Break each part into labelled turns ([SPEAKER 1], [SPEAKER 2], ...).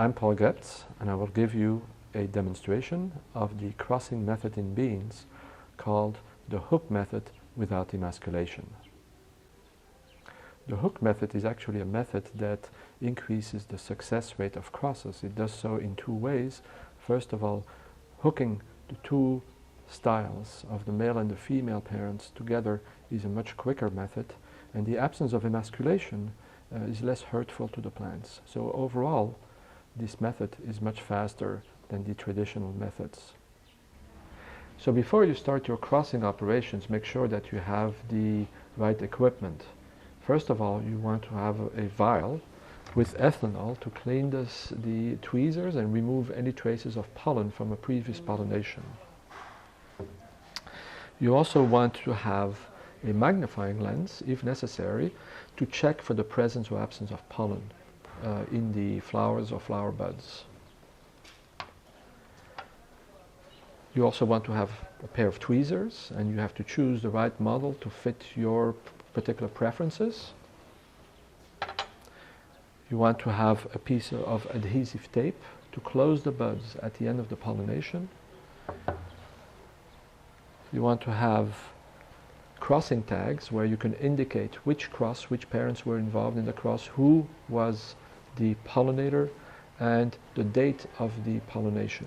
[SPEAKER 1] I'm Paul Goetz, and I will give you a demonstration of the crossing method in beans called the hook method without emasculation. The hook method is actually a method that increases the success rate of crosses. It does so in two ways. First of all, hooking the two styles of the male and the female parents together is a much quicker method, and the absence of emasculation is less hurtful to the plants. So overall, this method is much faster than the traditional methods. So before you start your crossing operations, make sure that you have the right equipment. First of all, you want to have a vial with ethanol to clean the tweezers and remove any traces of pollen from a previous pollination. You also want to have a magnifying lens, if necessary, to check for the presence or absence of pollen in the flowers or flower buds. You also want to have a pair of tweezers, and you have to choose the right model to fit your particular preferences. You want to have a piece of adhesive tape to close the buds at the end of the pollination. You want to have crossing tags where you can indicate which cross, which parents were involved in the cross, who was the pollinator, and the date of the pollination.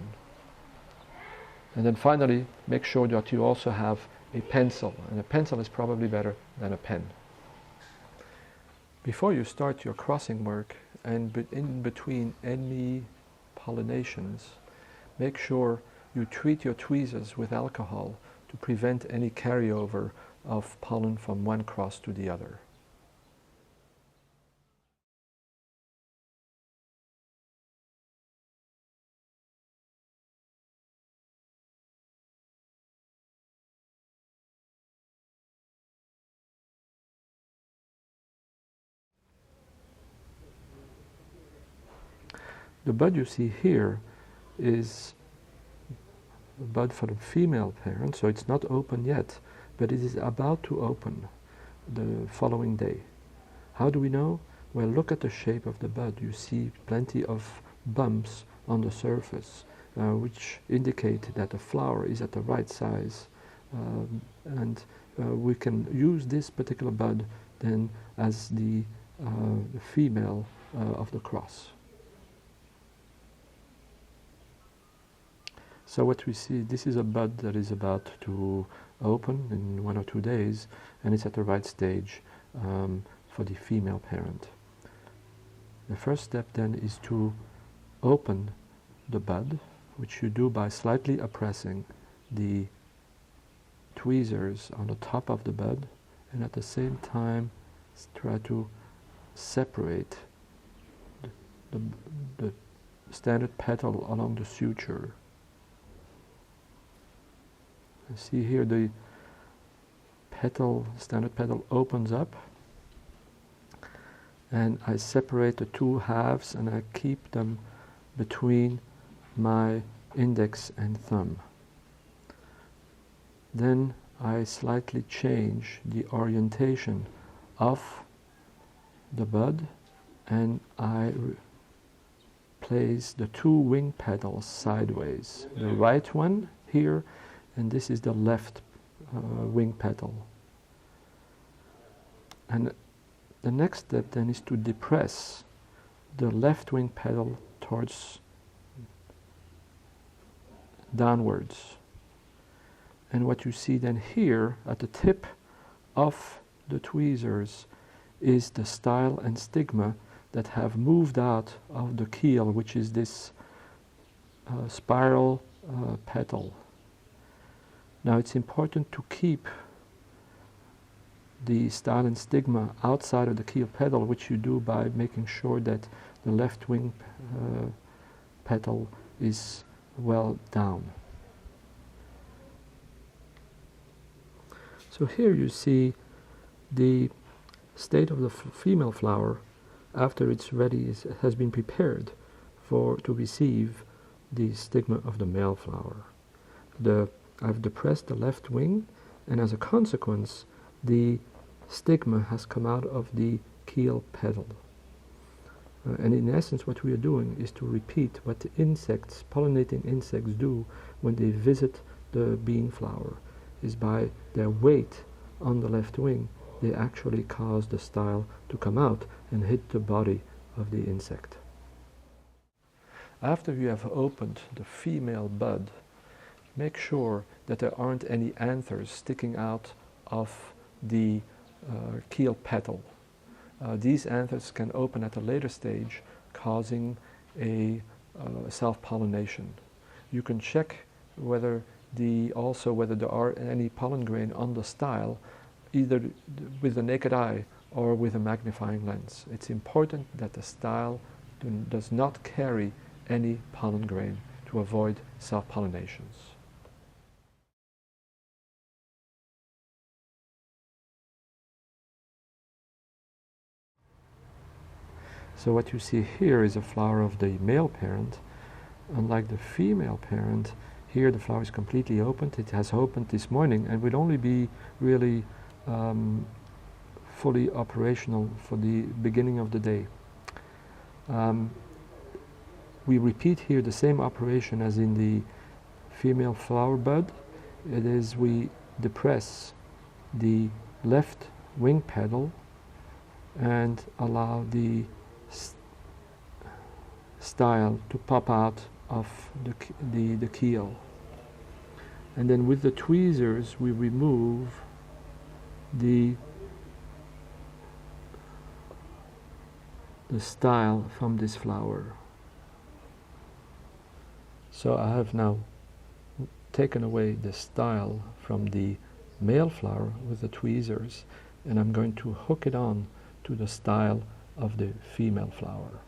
[SPEAKER 1] And then finally, make sure that you also have a pencil, and a pencil is probably better than a pen. Before you start your crossing work, and in between any pollinations, make sure you treat your tweezers with alcohol to prevent any carryover of pollen from one cross to the other. The bud you see here is a bud for the female parent, so it's not open yet, but it is about to open the following day. How do we know? Well, look at the shape of the bud. You see plenty of bumps on the surface, which indicate that the flower is at the right size, and we can use this particular bud then as the female of the cross. So what we see, this is a bud that is about to open in 1 or 2 days, and it's at the right stage for the female parent. The first step then is to open the bud, which you do by slightly oppressing the tweezers on the top of the bud, and at the same time try to separate the standard petal along the suture. See here the standard petal opens up, and I separate the two halves and I keep them between my index and thumb. Then I slightly change the orientation of the bud, and I place the two wing petals sideways. The right one here, and this is the left wing petal. And the next step then is to depress the left wing petal towards downwards. And what you see then here at the tip of the tweezers is the style and stigma that have moved out of the keel, which is this spiral petal. Now it's important to keep the style and stigma outside of the keel petal, which you do by making sure that the left wing petal is well down. So here you see the state of the female flower after it's ready, has been prepared to receive the stigma of the male flower. I've depressed the left wing, and as a consequence, the stigma has come out of the keel petal. And in essence what we are doing is to repeat what the insects, pollinating insects, do when they visit the bean flower, is by their weight on the left wing they actually cause the style to come out and hit the body of the insect. After you have opened the female bud, make sure that there aren't any anthers sticking out of the keel petal. These anthers can open at a later stage, causing a self-pollination. You can check whether whether there are any pollen grain on the style, either with the naked eye or with a magnifying lens. It's important that the style does not carry any pollen grain to avoid self-pollinations. So what you see here is a flower of the male parent. Unlike the female parent, here the flower is completely opened. It has opened this morning and will only be really fully operational for the beginning of the day. We repeat here the same operation as in the female flower bud. It is we depress the left wing petal and allow the style to pop out of the keel. And then with the tweezers we remove the style from this flower. So I have now taken away the style from the male flower with the tweezers, and I'm going to hook it on to the style of the female flower.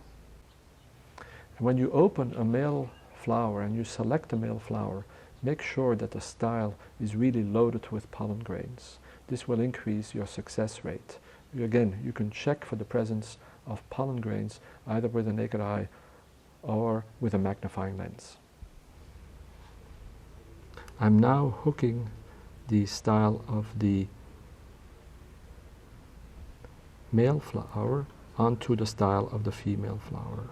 [SPEAKER 1] And when you open a male flower and you select a male flower, make sure that the style is really loaded with pollen grains. This will increase your success rate. Again, you can check for the presence of pollen grains either with a naked eye or with a magnifying lens. I'm now hooking the style of the male flower onto the style of the female flower.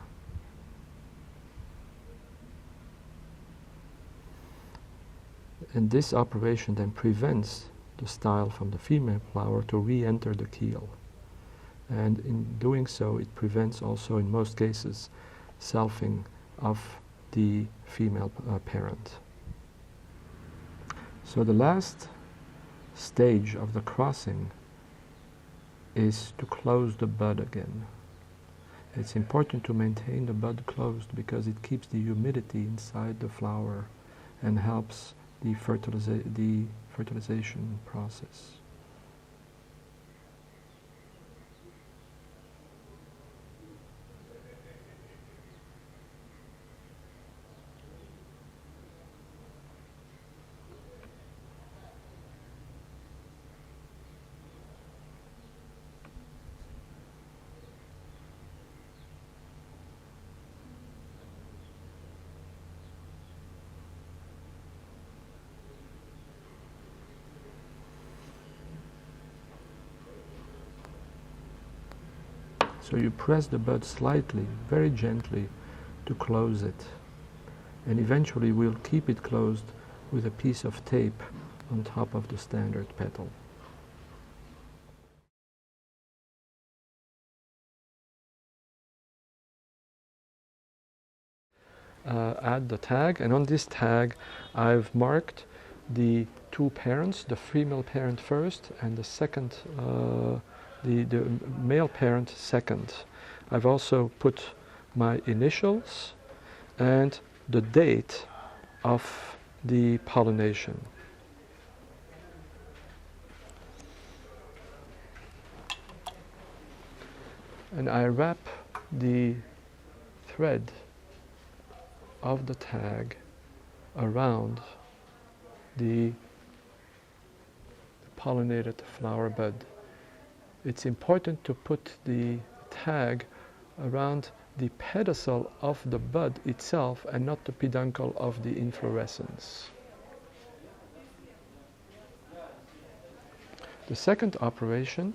[SPEAKER 1] And this operation then prevents the style from the female flower to re-enter the keel. And in doing so, it prevents also, in most cases, selfing of the female parent. So the last stage of the crossing is to close the bud again. It's important to maintain the bud closed because it keeps the humidity inside the flower and helps the fertilization process. So you press the bud slightly, very gently, to close it. And eventually we'll keep it closed with a piece of tape on top of the standard petal. Add the tag, and on this tag I've marked the two parents, the female parent first and the second, the male parent second. I've also put my initials and the date of the pollination. And I wrap the thread of the tag around the pollinated flower bud. It's important to put the tag around the pedicel of the bud itself and not the peduncle of the inflorescence. The second operation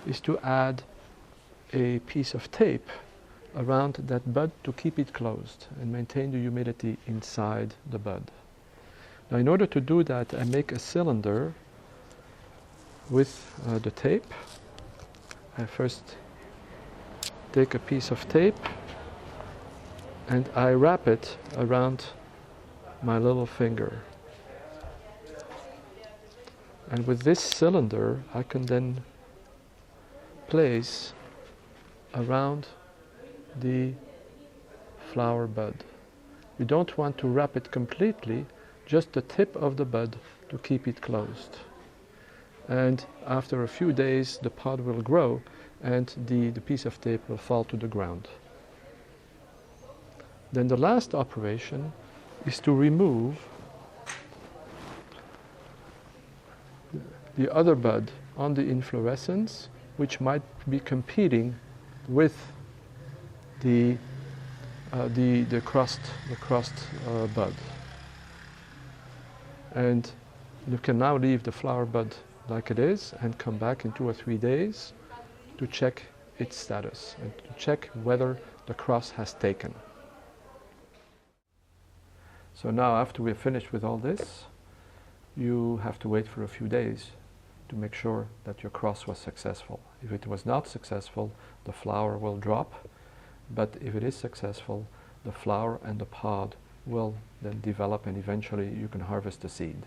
[SPEAKER 1] is to add a piece of tape around that bud to keep it closed and maintain the humidity inside the bud. Now in order to do that, I make a cylinder with the tape. I first take a piece of tape and I wrap it around my little finger. And with this cylinder, I can then place around the flower bud. You don't want to wrap it completely, just the tip of the bud to keep it closed. And after a few days, the pod will grow and the piece of tape will fall to the ground. Then the last operation is to remove the other bud on the inflorescence, which might be competing with the crust bud. And you can now leave the flower bud like it is and come back in 2 or 3 days to check its status and to check whether the cross has taken. So now, after we're finished with all this, you have to wait for a few days to make sure that your cross was successful. If it was not successful, the flower will drop, but if it is successful, the flower and the pod will then develop and eventually you can harvest the seed.